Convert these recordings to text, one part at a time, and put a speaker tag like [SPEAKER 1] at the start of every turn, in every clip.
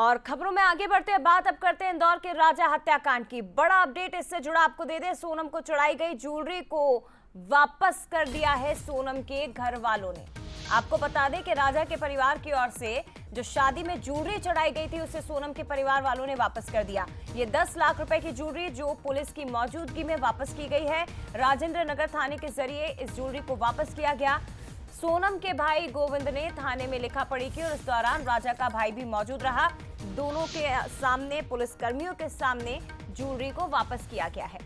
[SPEAKER 1] और खबरों में आगे बढ़ते हैं, बात अब करते हैं इंदौर के राजा हत्याकांड की। बड़ा अपडेट इससे जुड़ा आपको दे दें। सोनम को चुराई गई ज्वेलरी को वापस कर दिया है सोनम के घर वालों ने। आपको बता दें कि राजा के परिवार की ओर से जो शादी में ज्वेलरी चढ़ाई गई थी उसे सोनम के परिवार वालों ने वापस कर दिया। ये 10 लाख रुपए की ज्वेलरी जो पुलिस की मौजूदगी में वापस की गई है। राजेंद्र नगर थाने के जरिए इस ज्वेलरी को वापस किया गया। सोनम के भाई गोविंद ने थाने में लिखा पढ़ी की और इस दौरान राजा का भाई भी मौजूद रहा। दोनों के सामने, पुलिस कर्मियों के सामने ज्वेलरी को वापस किया गया है।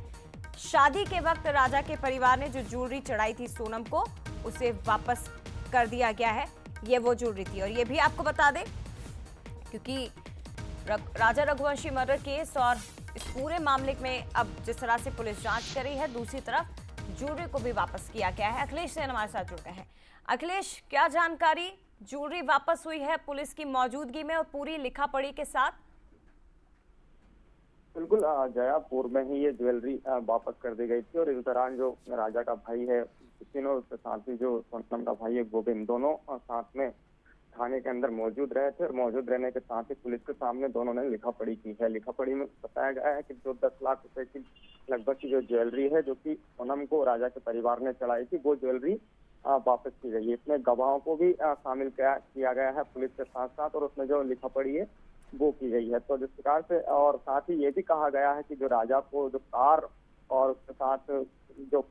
[SPEAKER 1] शादी के वक्त राजा के परिवार ने जो ज्वेलरी चढ़ाई थी सोनम को, उसे वापस कर दिया गया है। ये वो ज्वेलरी थी। और ये भी आपको बता दें, क्योंकि राजा रघुवंशी मर्डर केस और इस पूरे मामले में अब जिस तरह से पुलिस जांच कर रही है, दूसरी तरफ ज्वेलरी को भी वापस किया गया है। अखिलेश सेन हमारे साथ जुड़ गए हैं। अखिलेश, क्या जानकारी? ज्वेलरी वापस हुई है पुलिस की मौजूदगी में और पूरी लिखा पढ़ी के साथ।
[SPEAKER 2] बिल्कुल जयापुर में ही ये ज्वेलरी वापस कर दी गई थी और इस दौरान जो राजा का भाई है सचिन और उसके साथ ही जो सोनम का भाई है गोविंद, दोनों साथ में थाने के अंदर मौजूद रहे थे और मौजूद रहने के साथ ही पुलिस के सामने दोनों ने लिखा पढ़ी की है। लिखा पढ़ी में बताया गया है कि जो 10 लाख रुपए की लगभग की जो ज्वेलरी है जो कि सोनम को राजा के परिवार ने चढ़ाई थी, वो ज्वेलरी वापस की गई है। इसमें गवाहों को भी शामिल किया गया है पुलिस के साथ साथ, और उसमें जो लिखा पढ़ी है वो की गई है। तो जिस प्रकार से, और साथ ही ये भी कहा गया है कि जो राजा को जो कार और उसके साथ जो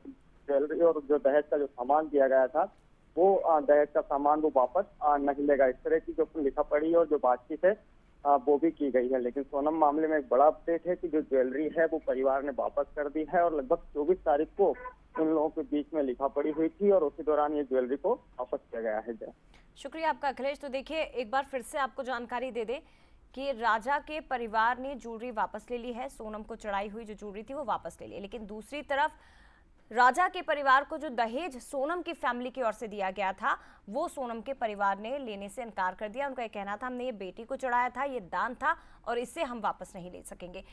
[SPEAKER 2] ज्वेलरी और जो दहेज का जो सामान दिया गया था, वो दहेज का सामान वो वापस नहीं लेगा। इस तरह की जो लिखा पढ़ी और जो बातचीत है वो भी की गई है। लेकिन सोनम मामले में एक बड़ा अपडेट है कि जो ज्वेलरी है वो परिवार ने वापस कर दी है और लगभग 24 तारीख को उन लोगों के बीच में लिखा पढ़ी हुई थी और उसी दौरान ये ज्वेलरी को वापस किया गया है।
[SPEAKER 1] शुक्रिया आपका अखिलेश। तो देखिए, एक बार फिर से आपको जानकारी दे दें कि राजा के परिवार ने ज्वेलरी वापस ले ली है। सोनम को चढ़ाई हुई जो ज्वेलरी थी वो वापस ले ली, लेकिन दूसरी तरफ राजा के परिवार को जो दहेज सोनम की फैमिली की ओर से दिया गया था, वो सोनम के परिवार ने लेने से इनकार कर दिया। उनका ये कहना था, हमने ये बेटी को चढ़ाया था, ये दान था और इसे हम वापस नहीं ले सकेंगे।